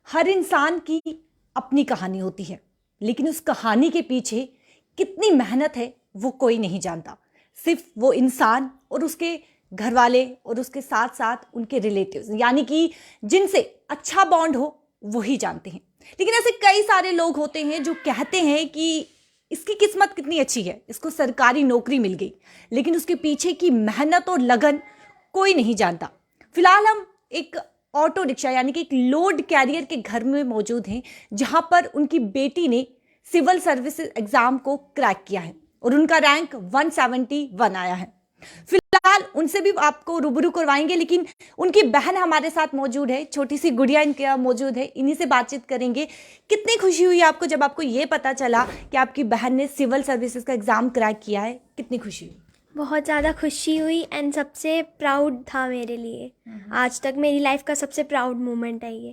हर इंसान की अपनी कहानी होती है, लेकिन उस कहानी के पीछे कितनी मेहनत है वो कोई नहीं जानता। सिर्फ वो इंसान और उसके घर वाले और उसके साथ साथ उनके रिलेटिव्स, यानी कि जिनसे अच्छा बॉन्ड हो, वही जानते हैं। लेकिन ऐसे कई सारे लोग होते हैं जो कहते हैं कि इसकी किस्मत कितनी अच्छी है, इसको सरकारी नौकरी मिल गई, लेकिन उसके पीछे की मेहनत और लगन कोई नहीं जानता। फिलहाल हम एक ऑटो रिक्शा यानी कि एक लोड कैरियर के घर में मौजूद हैं, जहां पर उनकी बेटी ने सिविल सर्विस एग्जाम को क्रैक किया है और उनका रैंक 171 आया है। फिलहाल उनसे भी आपको रूबरू करवाएंगे, लेकिन उनकी बहन हमारे साथ मौजूद है, छोटी सी गुड़िया इनके मौजूद है, इन्हीं से बातचीत करेंगे। कितनी खुशी हुई आपको जब आपको ये पता चला कि आपकी बहन ने सिविल सर्विसेज का एग्जाम क्रैक किया है? कितनी खुशी हुई? बहुत ज़्यादा खुशी हुई एंड सबसे प्राउड था मेरे लिए। आज तक मेरी लाइफ का सबसे प्राउड मोमेंट है ये।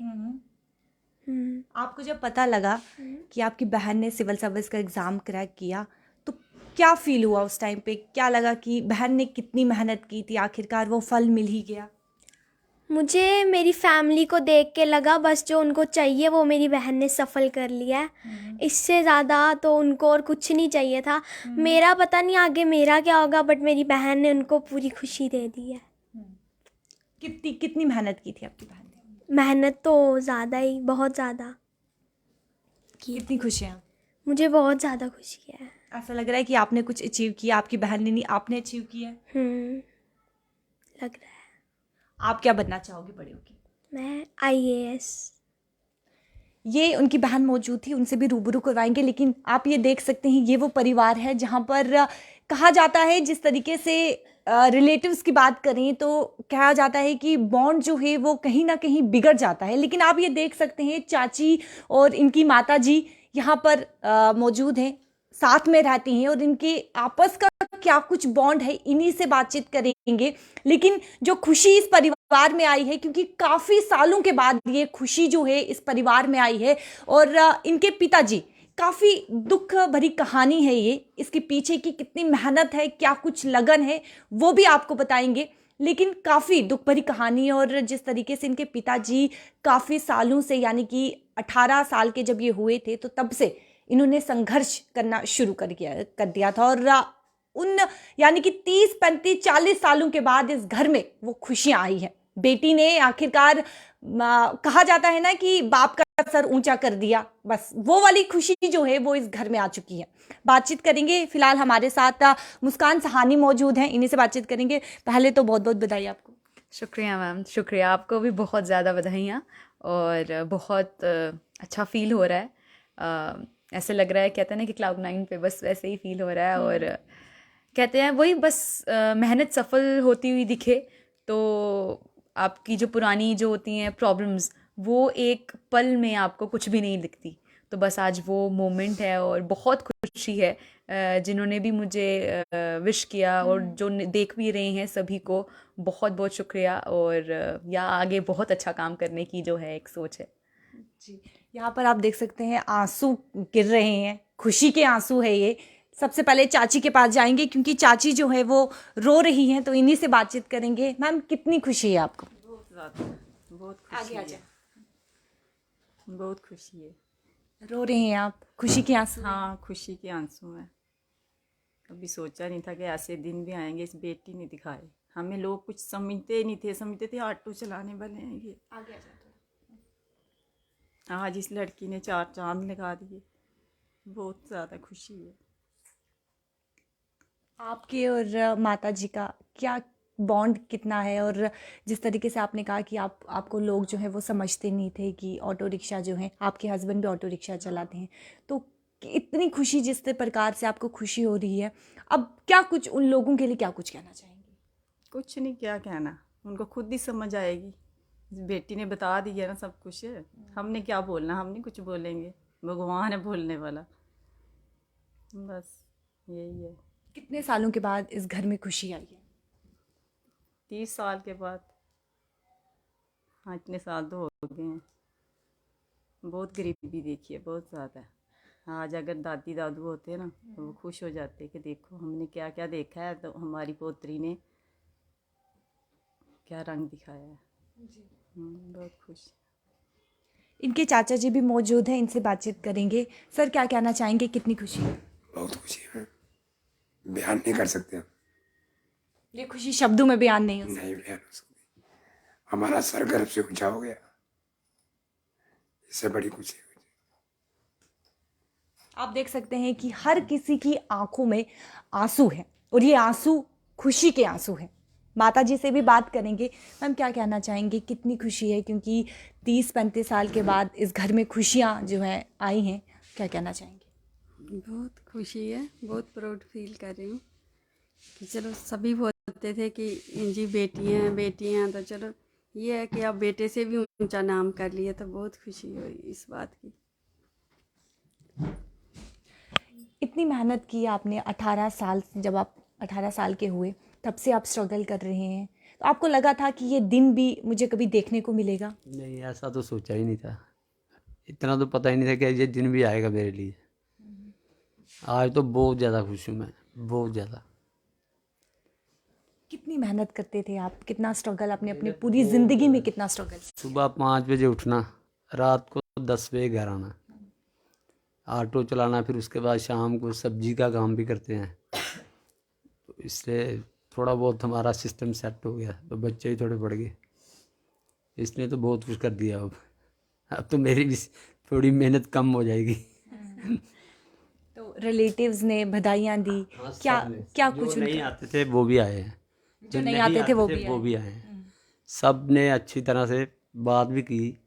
आपको जब पता लगा कि आपकी बहन ने सिविल सर्विस का एग्ज़ाम क्रैक किया, तो क्या फील हुआ उस टाइम पे? क्या लगा कि बहन ने कितनी मेहनत की थी, आखिरकार वो फल मिल ही गया? मुझे मेरी फैमिली को देख के लगा बस जो उनको चाहिए वो मेरी बहन ने सफल कर लिया है। इससे ज़्यादा तो उनको और कुछ नहीं चाहिए था। मेरा पता नहीं आगे मेरा क्या होगा, बट मेरी बहन ने उनको पूरी खुशी दे दी है। कितनी कितनी मेहनत की थी आपकी बहन ने? मेहनत तो ज़्यादा ही, बहुत ज़्यादा की। कितनी खुशियाँ? मुझे बहुत ज़्यादा खुशी है। ऐसा लग रहा है कि आपने कुछ अचीव किया, आपकी बहन ने नहीं, आपने अचीव किया है। लग रहा है। आप क्या बनना चाहोगे बड़े होके? मैं IAS। ये उनकी बहन मौजूद थी, उनसे भी रूबरू करवाएंगे, लेकिन आप ये देख सकते हैं ये वो परिवार है जहाँ पर कहा जाता है, जिस तरीके से रिलेटिव्स की बात करें तो कहा जाता है कि बॉन्ड जो है वो कहीं ना कहीं बिगड़ जाता है। लेकिन आप ये देख सकते हैं चाची और इनकी माता जी यहाँ पर मौजूद हैं, साथ में रहती हैं, और इनके आपस का क्या कुछ बॉन्ड है, इन्हीं से बातचीत करेंगे। लेकिन जो खुशी इस परिवार में आई है, क्योंकि काफी सालों के बाद ये खुशी जो है इस परिवार में आई है, और इनके पिताजी, काफी दुख भरी कहानी है ये, इसके पीछे की कितनी मेहनत है, क्या कुछ लगन है, वो भी आपको बताएंगे। लेकिन काफी दुख भरी कहानी है, और जिस तरीके से इनके पिताजी काफी सालों से, यानी कि 18 साल के जब ये हुए थे तो तब से इन्होंने संघर्ष करना शुरू कर दिया था, और उन यानी कि 30 35 40 सालों के बाद इस घर में वो खुशियां आई हैं। बेटी ने आखिरकार, कहा जाता है ना कि बाप का सर ऊंचा कर दिया, बस वो वाली खुशी जो है वो इस घर में आ चुकी है। बातचीत करेंगे। फिलहाल हमारे साथ मुस्कान सहानी मौजूद हैं, इन्हीं से बातचीत करेंगे। पहले तो बहुत बहुत बधाई आपको। शुक्रिया मैम, शुक्रिया। आपको भी बहुत ज़्यादा बधाइयाँ, और बहुत अच्छा फील हो रहा है। ऐसे लग रहा है, कहते हैं ना कि क्लाउड 9 पे, बस वैसे ही फील हो रहा है। और कहते हैं वही, बस मेहनत सफल होती हुई दिखे तो आपकी जो पुरानी जो होती हैं प्रॉब्लम्स, वो एक पल में आपको कुछ भी नहीं दिखती। तो बस आज वो मोमेंट है, और बहुत खुशी है जिन्होंने भी मुझे विश किया, और जो देख भी रहे हैं सभी को बहुत बहुत शुक्रिया। और या आगे बहुत अच्छा काम करने की जो है एक सोच है जी। यहाँ पर आप देख सकते हैं आंसू गिर रहे हैं, खुशी के आंसू है ये। सबसे पहले चाची के पास जाएंगे, क्योंकि चाची जो है वो रो रही हैं, तो इन्हीं से बातचीत करेंगे। मैम, कितनी खुशी है आपको? बहुत ज़्यादा, बहुत खुशी है। बहुत खुशी है। रो रहे हैं आप? खुशी के आंसू? हाँ, खुशी के आंसू हैं। कभी सोचा नहीं था कि ऐसे दिन भी आएंगे। इस बेटी ने दिखाए हमें। लोग कुछ समझते ही नहीं थे, समझते थे ऑटो चलाने वाले हैं ये। आगे आ जाते। आज इस लड़की ने 4 चांद लगा दिए। बहुत ज़्यादा खुशी है। आपके और माता जी का क्या बॉन्ड कितना है? और जिस तरीके से आपने कहा कि आपको लोग जो है वो समझते नहीं थे कि ऑटो रिक्शा जो है, आपके हस्बैंड भी ऑटो रिक्शा चलाते हैं, तो इतनी खुशी, जिस प्रकार से आपको खुशी हो रही है, अब क्या कुछ उन लोगों के लिए क्या कुछ कहना चाहेंगे? कुछ नहीं, क्या कहना, उनको खुद ही समझ आएगी। इस बेटी ने बता दिया ना सब कुछ। हमने क्या बोलना, हम नहीं कुछ बोलेंगे, भगवान है बोलने वाला। बस यही है। कितने सालों के बाद इस घर में खुशी आई है? 30 साल के बाद। हाँ, इतने साल तो हो गए हैं। बहुत गरीबी देखी है, बहुत ज़्यादा। आज अगर दादी दादू होते ना तो वो खुश हो जाते कि देखो हमने क्या क्या देखा है, तो हमारी पोतरी ने क्या रंग दिखाया है। जी। बहुत खुश। इनके चाचा जी भी मौजूद हैं, इनसे बातचीत करेंगे। सर, क्या कहना चाहेंगे, कितनी खुशी है? बहुत खुशी है, बयान नहीं कर सकते हम। ये खुशी शब्दों में बयान नहीं हो सकती। नहीं बयान हो सकती। हमारा सर गर्व से ऊंचा हो गया, इससे बड़ी खुशी हुई। आप देख सकते हैं कि हर किसी की आंखों में आंसू है और ये आंसू खुशी के आंसू हैं। माता जी से भी बात करेंगे। मैम, क्या कहना चाहेंगे, कितनी खुशी है, क्योंकि 30-35 साल के बाद इस घर में खुशियाँ जो हैं आई हैं, क्या कहना चाहेंगे? बहुत खुशी है, बहुत प्राउड फील कर रही हूँ कि चलो सभी बोलते थे कि जी बेटी हैं, तो चलो ये है कि आप बेटे से भी ऊंचा नाम कर लिए, तो बहुत खुशी हुई इस बात की। इतनी मेहनत की आपने 18 साल, जब आप 18 साल के हुए तब से आप स्ट्रगल कर रहे हैं, तो आपको लगा था कि ये दिन भी मुझे कभी देखने को मिलेगा? नहीं, ऐसा तो सोचा ही नहीं था। इतना तो पता ही नहीं था कि ये दिन भी आएगा मेरे लिए। आज तो बहुत ज़्यादा खुश हूँ मैं, बहुत ज़्यादा। कितनी मेहनत करते थे आप, कितना स्ट्रगल आपने अपनी पूरी ज़िंदगी में, कितना स्ट्रगल? सुबह 5 बजे उठना, रात को 10 बजे घर आना, ऑटो चलाना, फिर उसके बाद शाम को सब्जी का काम भी करते हैं। तो इसलिए थोड़ा बहुत हमारा सिस्टम सेट हो गया, तो बच्चे ही थोड़े बढ़ गए, इसने तो बहुत कुछ कर दिया। अब तो मेरी भी थोड़ी मेहनत कम हो जाएगी। तो रिलेटिव्स ने बधाइयाँ दी, क्या क्या कुछ जो नहीं उनका? आते थे वो भी आए हैं, जो नहीं आते थे वो भी आए हैं। सब ने अच्छी तरह से बात भी की,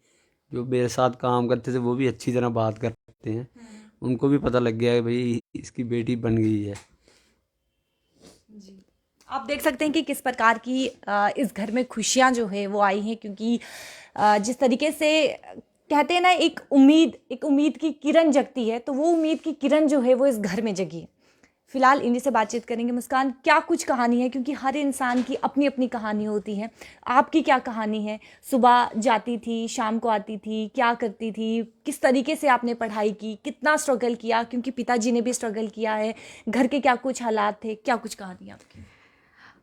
जो मेरे साथ काम करते थे वो भी अच्छी तरह बात करते हैं। उनको भी पता लग गया है भाई इसकी बेटी बन गई है। आप देख सकते हैं कि किस प्रकार की इस घर में खुशियाँ जो है वो आई हैं, क्योंकि जिस तरीके से कहते हैं ना, एक उम्मीद की किरण जगती है, तो वो उम्मीद की किरण जो है वो इस घर में जगी है। फिलहाल इन्हीं से बातचीत करेंगे। मुस्कान, क्या कुछ कहानी है, क्योंकि हर इंसान की अपनी अपनी कहानी होती है, आपकी क्या कहानी है? सुबह जाती थी, शाम को आती थी, क्या करती थी, किस तरीके से आपने पढ़ाई की, कितना स्ट्रगल किया, क्योंकि पिताजी ने भी स्ट्रगल किया है, घर के क्या कुछ हालात थे, क्या कुछ कहानी है आपकी?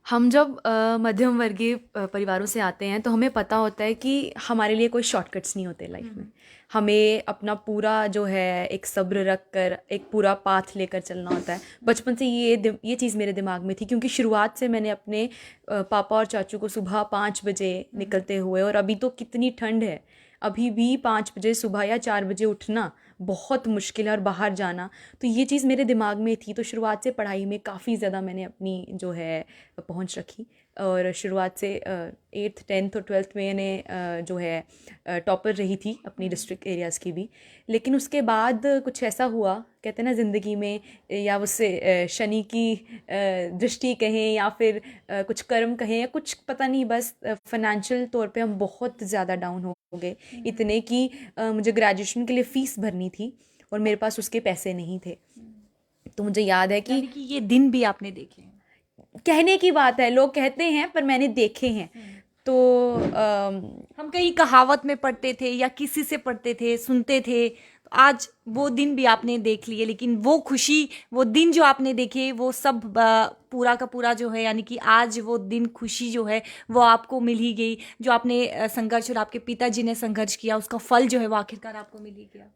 हम जब मध्यम वर्गीय परिवारों से आते हैं तो हमें पता होता है कि हमारे लिए कोई शॉर्टकट्स नहीं होते लाइफ में। हमें अपना पूरा जो है एक सब्र रख कर एक पूरा पाथ लेकर चलना होता है। बचपन से ये चीज़ मेरे दिमाग में थी, क्योंकि शुरुआत से मैंने अपने पापा और चाचू को सुबह 5 बजे निकलते हुए, और अभी तो कितनी ठंड है, अभी भी 5 बजे सुबह या 4 बजे उठना बहुत मुश्किल है और बाहर जाना, तो ये चीज़ मेरे दिमाग में थी। तो शुरुआत से पढ़ाई में काफ़ी ज़्यादा मैंने अपनी जो है पहुंच रखी, और शुरुआत से 8th 10th और 12th में मैंने जो है टॉपर रही थी अपनी डिस्ट्रिक्ट एरियाज़ की भी। लेकिन उसके बाद कुछ ऐसा हुआ, कहते हैं ना ज़िंदगी में, या उससे शनि की दृष्टि कहें या फिर कुछ कर्म कहें या कुछ पता नहीं, बस फाइनेंशियल तौर पे हम बहुत ज़्यादा डाउन हो गए, इतने कि मुझे ग्रेजुएशन के लिए फ़ीस भरनी थी और मेरे पास उसके पैसे नहीं थे। तो मुझे याद है कि ये दिन भी आपने देखे हैं? कहने की बात है, लोग कहते हैं पर मैंने देखे हैं। तो हम कहीं कहावत में पढ़ते थे या किसी से पढ़ते थे, सुनते थे, तो आज वो दिन भी आपने देख लिए, लेकिन वो खुशी, वो दिन जो आपने देखे, वो सब पूरा का पूरा जो है, यानी कि आज वो दिन, खुशी जो है वो आपको मिल ही गई। जो आपने संघर्ष और आपके पिताजी ने संघर्ष किया, उसका फल जो है वो आखिरकार आपको मिल ही गया।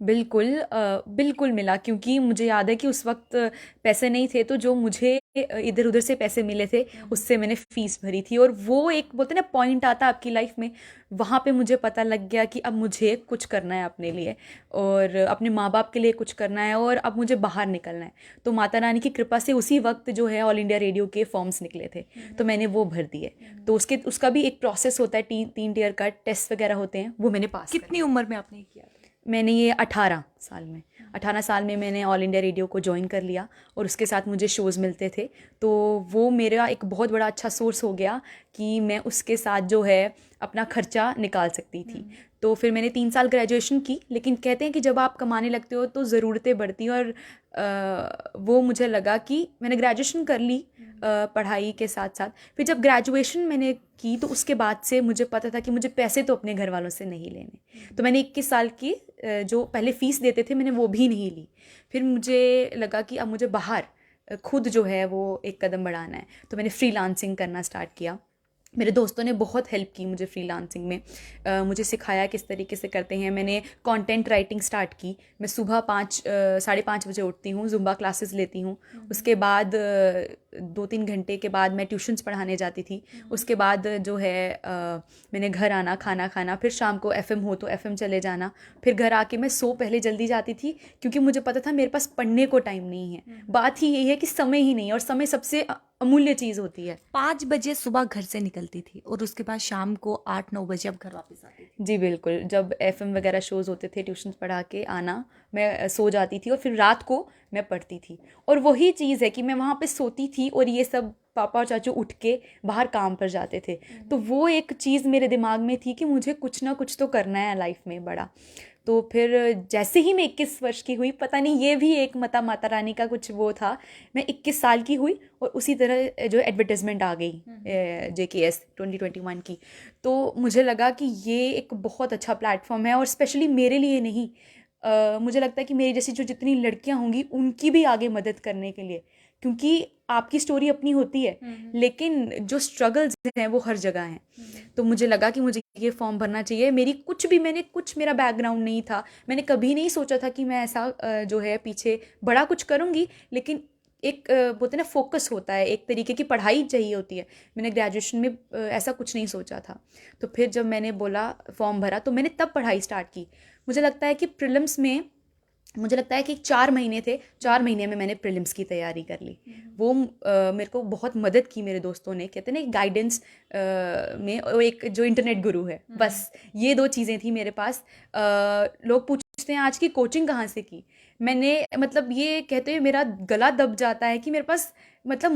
बिल्कुल मिला, क्योंकि मुझे याद है कि उस वक्त पैसे नहीं थे, तो जो मुझे इधर उधर से पैसे मिले थे उससे मैंने फ़ीस भरी थी। और वो एक बोलते ना पॉइंट आता आपकी लाइफ में, वहाँ पे मुझे पता लग गया कि अब मुझे कुछ करना है अपने लिए और अपने माँ बाप के लिए कुछ करना है, और अब मुझे बाहर निकलना है। तो माता रानी की कृपा से उसी वक्त जो है ऑल इंडिया रेडियो के फॉर्म्स निकले थे, तो मैंने वो भर दिए। तो उसका भी एक प्रोसेस होता है, 3 टियर का टेस्ट वगैरह होते हैं, वो मैंने पास। कितनी उम्र में आपने किया? मैंने ये 18 साल में मैंने ऑल इंडिया रेडियो को ज्वाइन कर लिया, और उसके साथ मुझे शोज़ मिलते थे, तो वो मेरा एक बहुत बड़ा अच्छा सोर्स हो गया कि मैं उसके साथ जो है अपना खर्चा निकाल सकती थी। तो फिर मैंने 3 साल ग्रेजुएशन की, लेकिन कहते हैं कि जब आप कमाने लगते हो तो ज़रूरतें बढ़ती हैं, और वो मुझे लगा कि मैंने ग्रेजुएशन कर ली पढ़ाई के साथ साथ। फिर जब ग्रेजुएशन मैंने की तो उसके बाद से मुझे पता था कि मुझे पैसे तो अपने घर वालों से नहीं लेने, तो मैंने 21 साल की जो पहले फ़ीस देते थे मैंने वो भी नहीं ली। फिर मुझे लगा कि अब मुझे बाहर खुद जो है वो एक कदम बढ़ाना है, तो मैंने फ्रीलांसिंग करना स्टार्ट किया। मेरे दोस्तों ने बहुत हेल्प की मुझे फ्रीलांसिंग में, मुझे सिखाया किस तरीके से करते हैं। मैंने कंटेंट राइटिंग स्टार्ट की। मैं सुबह 5 साढ़े 5 बजे उठती हूँ, जुम्बा क्लासेस लेती हूँ। उसके बाद 2-3 घंटे के बाद मैं ट्यूशन्स पढ़ाने जाती थी। उसके बाद जो है मैंने घर आना, खाना खाना, फिर शाम को एफएम हो तो एफएम चले जाना। फिर घर आके मैं पहले जल्दी जाती थी, क्योंकि मुझे पता था मेरे पास पढ़ने को टाइम नहीं है। बात ही यही है कि समय ही नहीं है, और समय सबसे अमूल्य चीज़ होती है। 5 बजे सुबह घर से निकलती थी और उसके बाद शाम को 8-9 बजे अब घर वापस आती थी। जी बिल्कुल, जब एफएम वगैरह शोज़ होते थे, ट्यूशन पढ़ा के आना, मैं सो जाती थी और फिर रात को मैं पढ़ती थी। और वही चीज़ है कि मैं वहाँ पे सोती थी और ये सब पापा और चाचू उठ के बाहर काम पर जाते थे। तो वो एक चीज़ मेरे दिमाग में थी कि मुझे कुछ ना कुछ तो करना है लाइफ में बड़ा। तो फिर जैसे ही मैं 21 वर्ष की हुई, पता नहीं ये भी एक माता रानी का कुछ वो था, मैं 21 साल की हुई और उसी तरह जो एडवर्टाइजमेंट आ गई JKS 2021 की। तो मुझे लगा कि ये एक बहुत अच्छा प्लेटफॉर्म है, और स्पेशली मेरे लिए नहीं, मुझे लगता है कि मेरी जैसी जो जितनी लड़कियां होंगी उनकी भी आगे मदद करने के लिए, क्योंकि आपकी स्टोरी अपनी होती है, लेकिन जो स्ट्रगल्स हैं वो हर जगह हैं। तो मुझे लगा कि मुझे ये फॉर्म भरना चाहिए। मेरा बैकग्राउंड नहीं था, मैंने कभी नहीं सोचा था कि मैं ऐसा जो है पीछे बड़ा कुछ करूँगी, लेकिन एक बोलते ना फोकस होता है, एक तरीके की पढ़ाई चाहिए होती है। मैंने ग्रेजुएशन में ऐसा कुछ नहीं सोचा था। तो फिर जब मैंने बोला फॉर्म भरा, तो मैंने तब पढ़ाई स्टार्ट की। मुझे लगता है कि प्रीलिम्स में, मुझे लगता है कि 4 महीने थे, 4 महीने में मैंने प्रीलिम्स की तैयारी कर ली। वो मेरे को बहुत मदद की मेरे दोस्तों ने, कहते हैं ना गाइडेंस में, और एक जो इंटरनेट गुरु है, बस ये 2 चीज़ें थी मेरे पास। लोग पूछते हैं आज की कोचिंग कहाँ से की। मैंने मतलब ये कहते हुए मेरा गला दब जाता है कि मेरे पास मतलब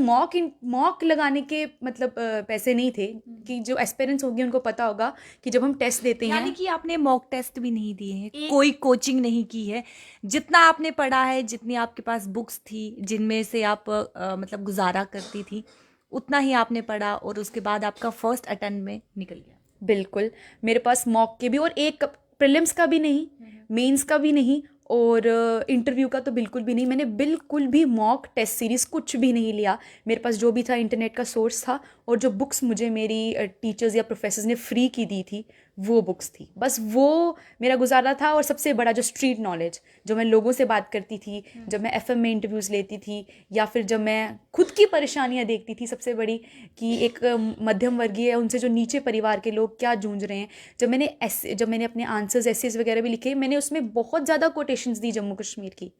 मॉक लगाने के मतलब पैसे नहीं थे, कि जो एस्पिरेंट्स होंगे उनको पता होगा कि जब हम टेस्ट देते हैं। यानी कि आपने मॉक टेस्ट भी नहीं दिए हैं, कोई कोचिंग नहीं की है, जितना आपने पढ़ा है, जितनी आपके पास बुक्स थी जिनमें से आप मतलब गुजारा करती थी, उतना ही आपने पढ़ा और उसके बाद आपका फर्स्ट अटेम्प्ट में निकल गया। बिल्कुल, मेरे पास मॉक के भी, और एक प्रीलिम्स का भी नहीं, मेंस का भी नहीं, और इंटरव्यू का तो बिल्कुल भी नहीं। मैंने बिल्कुल भी मॉक टेस्ट सीरीज़ कुछ भी नहीं लिया। मेरे पास जो भी था इंटरनेट का सोर्स था, और जो बुक्स मुझे मेरी टीचर्स या प्रोफेसर्स ने फ्री की दी थी वो बुक्स थी, बस वो मेरा गुजारा था। और सबसे बड़ा जो स्ट्रीट नॉलेज, जो मैं लोगों से बात करती थी, जब मैं एफएम में इंटरव्यूज़ लेती थी, या फिर जब मैं खुद की परेशानियां देखती थी, सबसे बड़ी कि एक मध्यम वर्गीय, उनसे जो नीचे परिवार के लोग क्या जूझ रहे हैं। जब मैंने अपने आंसर्स एसेज वगैरह भी लिखे, मैंने उसमें बहुत ज़्यादा कोटेशंस दी जम्मू कश्मीर की,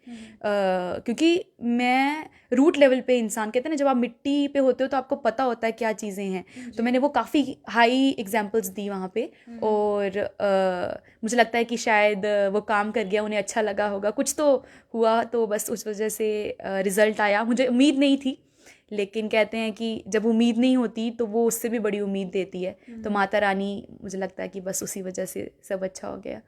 क्योंकि मैं रूट लेवल पे इंसान, कहते हैं ना जब आप मिट्टी पे होते हो तो आपको पता होता है क्या चीज़ें हैं। तो मैंने वो काफ़ी हाई एग्जाम्पल्स दी वहाँ पे, और मुझे लगता है कि शायद वो काम कर गया, उन्हें अच्छा लगा होगा, कुछ तो हुआ। तो बस उस वजह से रिज़ल्ट आया। मुझे उम्मीद नहीं थी, लेकिन कहते हैं कि जब उम्मीद नहीं होती तो वो उससे भी बड़ी उम्मीद देती है। तो माता रानी, मुझे लगता है कि बस उसी वजह से सब अच्छा हो गया।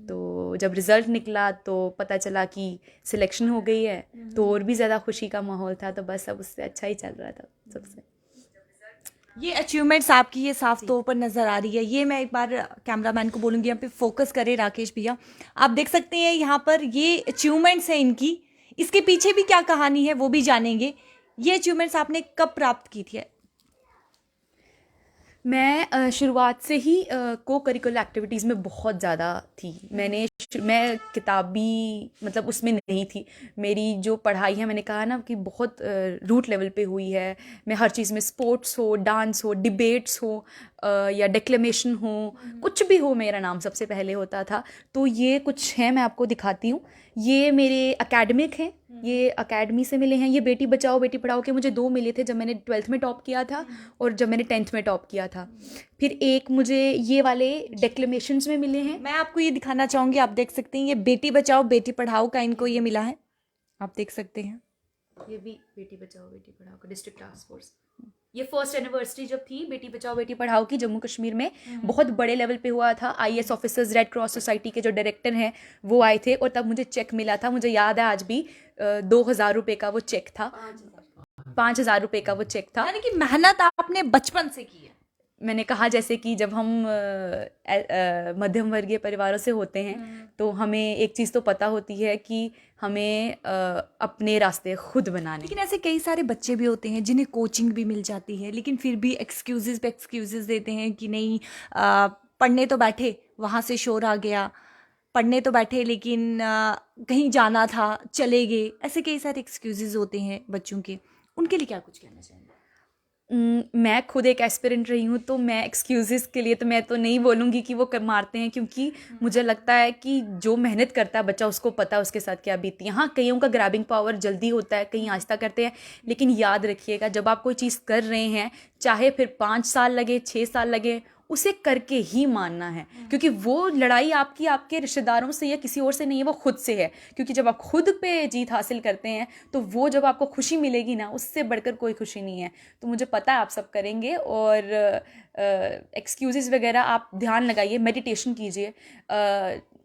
तो जब रिज़ल्ट निकला तो पता चला कि सिलेक्शन हो गई है, तो और भी ज़्यादा खुशी का माहौल था। तो बस अब उससे अच्छा ही चल रहा था सबसे। ये अचीवमेंट्स आपकी ये साफ तौर पर नज़र आ रही है। ये मैं एक बार कैमरामैन को बोलूँगी यहाँ पे फोकस करे राकेश भैया, आप देख सकते हैं यहाँ पर ये अचीवमेंट्स हैं इनकी, इसके पीछे भी क्या कहानी है वो भी जानेंगे। ये अचीवमेंट्स आपने कब प्राप्त की थी? मैं शुरुआत से ही को करिकुलर एक्टिविटीज़ में बहुत ज़्यादा थी। मैं किताबी मतलब उसमें नहीं थी। मेरी जो पढ़ाई है, मैंने कहा ना कि बहुत रूट लेवल पे हुई है। मैं हर चीज़ में, स्पोर्ट्स हो, डांस हो, डिबेट्स हो, या डिक्लेमेशन हो, कुछ भी हो, मेरा नाम सबसे पहले होता था। तो ये कुछ है, मैं आपको दिखाती हूँ। ये मेरे एकेडमिक हैं, ये एकेडमी से मिले हैं। ये बेटी बचाओ बेटी पढ़ाओ के मुझे 2 मिले थे, जब मैंने 12th में टॉप किया था और जब मैंने 10th में टॉप किया था। फिर एक मुझे ये वाले डेक्लेमेशंस में मिले हैं। मैं आपको ये दिखाना चाहूँगी, आप देख सकते हैं ये बेटी बचाओ बेटी पढ़ाओ का इनको ये मिला है, आप देख सकते हैं। ये भी बेटी बचाओ बेटी पढ़ाओ का डिस्ट्रिक्ट टास्क फोर्स। ये फर्स्ट एनिवर्सरी जब थी बेटी बचाओ बेटी पढ़ाओ की जम्मू कश्मीर में, बहुत बड़े लेवल पे हुआ था। IAS officers, red cross society के जो डायरेक्टर हैं वो आए थे, और तब मुझे चेक मिला था। मुझे याद है आज भी, 2000 रुपये का वो चेक था, 5000 रुपये का वो चेक था। यानी कि मेहनत आपने बचपन से की है। मैंने कहा जैसे कि जब हम मध्यम वर्गीय परिवारों से होते हैं तो हमें एक चीज़ तो पता होती है कि हमें अपने रास्ते खुद बनाने। लेकिन ऐसे कई सारे बच्चे भी होते हैं जिन्हें कोचिंग भी मिल जाती है, लेकिन फिर भी एक्सक्यूजेस पे एक्सक्यूजेस देते हैं कि नहीं, पढ़ने तो बैठे, वहाँ से शोर आ गया, पढ़ने तो बैठे लेकिन कहीं जाना था, चले गए। ऐसे कई सारे एक्सक्यूजेस होते हैं बच्चों के, उनके लिए क्या कुछ कहना चाहेंगे? मैं खुद एक एस्पिरेंट रही हूँ, तो मैं एक्सक्यूज़ेस के लिए तो मैं तो नहीं बोलूँगी कि वो मारते हैं, क्योंकि मुझे लगता है कि जो मेहनत करता है बच्चा उसको पता है उसके साथ क्या बीतती है। हाँ, कईयों का ग्रैबिंग पावर जल्दी होता है, कहीं आहिस्ता करते हैं, लेकिन याद रखिएगा जब आप कोई चीज़ कर रहे हैं, चाहे फिर 5 साल लगे, 6 साल लगे, उसे करके ही मानना है, क्योंकि वो लड़ाई आपकी आपके रिश्तेदारों से या किसी और से नहीं है, वो खुद से है। क्योंकि जब आप खुद पे जीत हासिल करते हैं तो वो जब आपको खुशी मिलेगी ना, उससे बढ़कर कोई खुशी नहीं है। तो मुझे पता है आप सब करेंगे, और एक्सक्यूज़ेस वगैरह आप ध्यान लगाइए, मेडिटेशन कीजिए।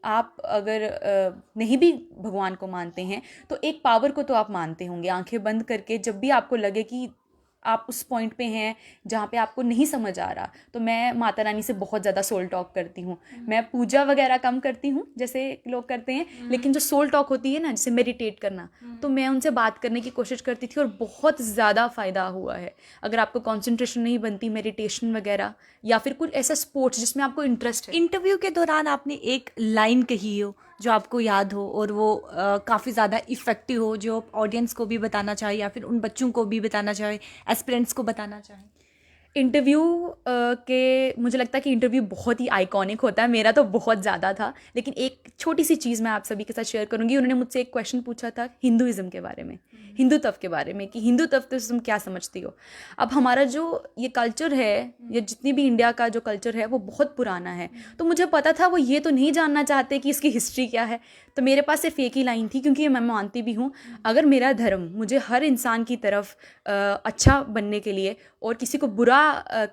आप अगर नहीं भी भगवान को मानते हैं तो एक पावर को तो आप मानते होंगे। आंखें बंद करके जब भी आपको लगे कि आप उस पॉइंट पे हैं जहाँ पे आपको नहीं समझ आ रहा, तो मैं माता रानी से बहुत ज़्यादा सोल टॉक करती हूँ। मैं पूजा वगैरह कम करती हूँ जैसे लोग करते हैं, लेकिन जो सोल टॉक होती है ना, जैसे मेडिटेट करना, तो मैं उनसे बात करने की कोशिश करती थी और बहुत ज़्यादा फ़ायदा हुआ है। अगर आपको कंसंट्रेशन नहीं बनती, मेडिटेशन वगैरह या फिर कुछ ऐसा स्पोर्ट्स जिसमें आपको इंटरेस्ट है। इंटरव्यू के दौरान आपने एक लाइन कही हो जो आपको याद हो और वो काफ़ी ज़्यादा इफ़ेक्टिव हो, जो ऑडियंस को भी बताना चाहे या फिर उन बच्चों को भी बताना चाहे, एस्पिरेंट्स को बताना चाहे? इंटरव्यू के मुझे लगता है कि इंटरव्यू बहुत ही आइकॉनिक होता है, मेरा तो बहुत ज़्यादा था, लेकिन एक छोटी सी चीज़ मैं आप सभी के साथ शेयर करूँगी। उन्होंने मुझसे एक क्वेश्चन पूछा था हिंदुइज़्म के बारे में, हिंदुत्व के बारे में, कि हिंदुत्व तो तुम क्या समझती हो। अब हमारा जो ये कल्चर है, या जितनी भी इंडिया का जो कल्चर है, वो बहुत पुराना है। तो मुझे पता था वो ये तो नहीं जानना चाहते कि इसकी हिस्ट्री क्या है, तो मेरे पास सिर्फ एक ही लाइन थी, क्योंकि मैं मानती भी हूँ अगर मेरा धर्म मुझे हर इंसान की तरफ अच्छा बनने के लिए और किसी को बुरा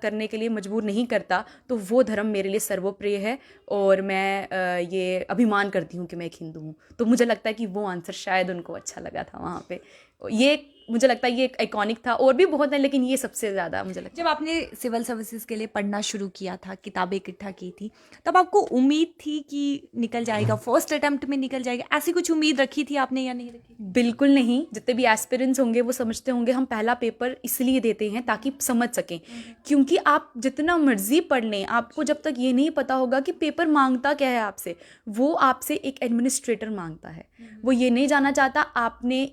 करने के लिए मजबूर नहीं करता, तो वो धर्म मेरे लिए सर्वप्रिय है, और मैं ये अभिमान करती हूँ कि मैं एक हिंदू हूँ। तो मुझे लगता है कि वो आंसर शायद उनको अच्छा लगा था वहाँ पे। ये मुझे लगता है ये एक आइकॉनिक था, और भी बहुत है लेकिन ये सबसे ज़्यादा मुझे लगता है। जब आपने सिविल सर्विसेज के लिए पढ़ना शुरू किया था, किताबें इकट्ठा की थी, तब आपको उम्मीद थी कि निकल जाएगा, फर्स्ट अटेम्प्ट में निकल जाएगा, ऐसी कुछ उम्मीद रखी थी आपने या नहीं रखी? बिल्कुल नहीं। जितने भी एस्पिरेंट्स होंगे वो समझते होंगे हम पहला पेपर इसलिए देते हैं ताकि समझ सकें, क्योंकि आप जितना मर्जी पढ़ लें, आपको जब तक ये नहीं पता होगा कि पेपर मांगता क्या है आपसे, वो आपसे एक एडमिनिस्ट्रेटर मांगता है। वो ये नहीं जानना चाहता आपने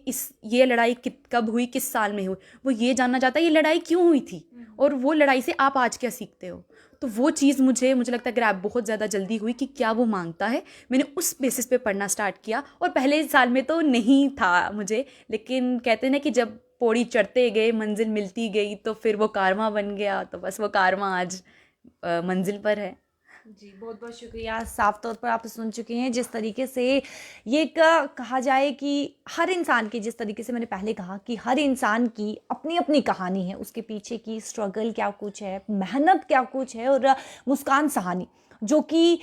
ये लड़ाई कब हुई, किस साल में हुई, वो ये जानना चाहता है ये लड़ाई क्यों हुई थी, और वो लड़ाई से आप आज क्या सीखते हो। तो वो चीज़ मुझे लगता है ग्रैब बहुत ज़्यादा जल्दी हुई कि क्या वो मांगता है। मैंने उस बेसिस पे पढ़ना स्टार्ट किया, और पहले साल में तो नहीं था मुझे, लेकिन कहते हैं ना कि जब पौड़ी चढ़ते गए मंजिल मिलती गई, तो फिर वो कारवां बन गया। तो बस वो कारवां आज मंजिल पर है। जी, बहुत बहुत शुक्रिया। साफ तौर पर आप सुन चुके हैं जिस तरीके से ये कहा जाए कि हर इंसान की, जिस तरीके से मैंने पहले कहा कि हर इंसान की अपनी अपनी कहानी है, उसके पीछे की स्ट्रगल क्या कुछ है, मेहनत क्या कुछ है, और मुस्कान सहानी जो कि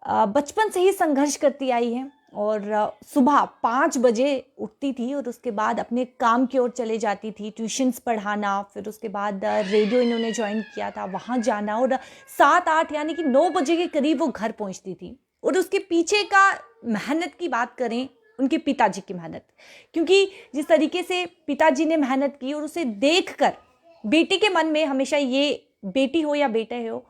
बचपन से ही संघर्ष करती आई है, और सुबह 5 बजे उठती थी और उसके बाद अपने काम की ओर चले जाती थी, ट्यूशन्स पढ़ाना, फिर उसके बाद रेडियो इन्होंने ज्वाइन किया था, वहाँ जाना, और 7-8 यानी कि 9 बजे के करीब वो घर पहुँचती थी। और उसके पीछे का मेहनत की बात करें, उनके पिताजी की मेहनत, क्योंकि जिस तरीके से पिताजी ने मेहनत की और उसे देखकर बेटी के मन में हमेशा ये, बेटी हो या बेटा हो,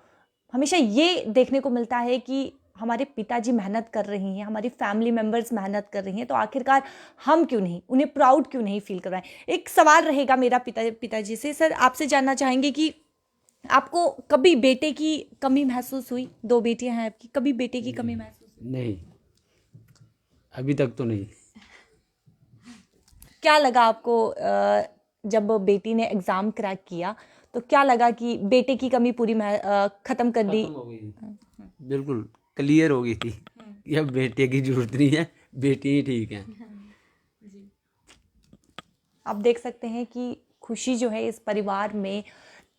हमेशा ये देखने को मिलता है कि हमारे पिताजी मेहनत कर रही हैं, हमारी फैमिली मेम्बर्स मेहनत कर रही हैं, तो आखिरकार हम क्यों नहीं, उन्हें प्राउड क्यों नहीं फील करवाएं। एक सवाल रहेगा मेरा पिताजी से, सर आपसे जानना चाहेंगे कि आपको कभी बेटे की कमी महसूस हुई? 2 बेटियां हैं आपकी, कभी बेटे की कमी महसूस हुई? नहीं, अभी तक तो नहीं। क्या लगा आपको जब बेटी ने एग्ज़ाम क्रैक किया, तो क्या लगा कि बेटे की कमी पूरी ख़त्म कर दी? खत्म हो गई, बिल्कुल क्लियर हो गई थी कि अब बेटे की जरूरत नहीं है, बेटी ही ठीक है। आप देख सकते हैं कि खुशी जो है इस परिवार में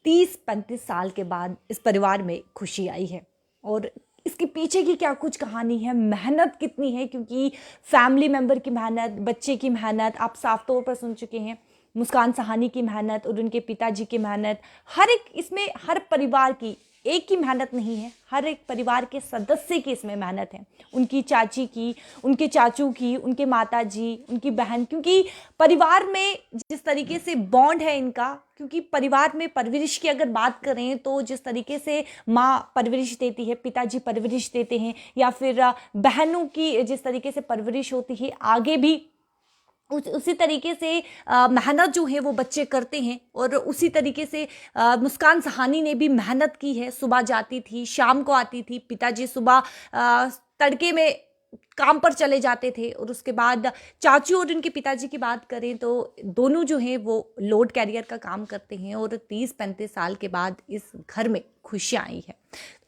30-35 साल के बाद इस परिवार में खुशी आई है, और इसके पीछे की क्या कुछ कहानी है, मेहनत कितनी है, क्योंकि फैमिली मेम्बर की मेहनत, बच्चे की मेहनत आप साफ तौर पर सुन चुके हैं मुस्कान सहानी की मेहनत और उनके पिताजी की मेहनत, हर एक इसमें, हर परिवार की एक की मेहनत नहीं है, हर एक परिवार के सदस्य की इसमें मेहनत है। उनकी चाची की, उनके चाचू की, उनके माताजी, उनकी बहन, क्योंकि परिवार में जिस तरीके से बॉन्ड है इनका, क्योंकि परिवार में परवरिश की अगर बात करें तो जिस तरीके से माँ परवरिश देती है, पिताजी परवरिश देते हैं, या फिर बहनों की जिस तरीके से परवरिश होती है, आगे भी उसी तरीके से मेहनत जो है वो बच्चे करते हैं। और उसी तरीके से मुस्कान सहानी ने भी मेहनत की है। सुबह जाती थी, शाम को आती थी। पिताजी सुबह तड़के में काम पर चले जाते थे, और उसके बाद चाचू और उनके पिताजी की बात करें तो दोनों जो हैं वो लोड कैरियर का काम करते हैं, और 30-35 साल के बाद इस घर में खुशियाँ आई है।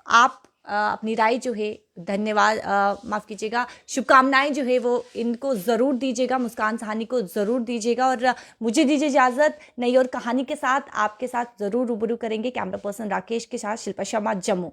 आप अपनी राय जो है, धन्यवाद, माफ़ कीजिएगा, शुभकामनाएं जो है वो इनको ज़रूर दीजिएगा, मुस्कान सहानी को ज़रूर दीजिएगा। और मुझे दीजिए इजाज़त, नई और कहानी के साथ आपके साथ ज़रूर रूबरू करेंगे। कैमरा पर्सन राकेश के साथ शिल्पा शर्मा, जम्मू।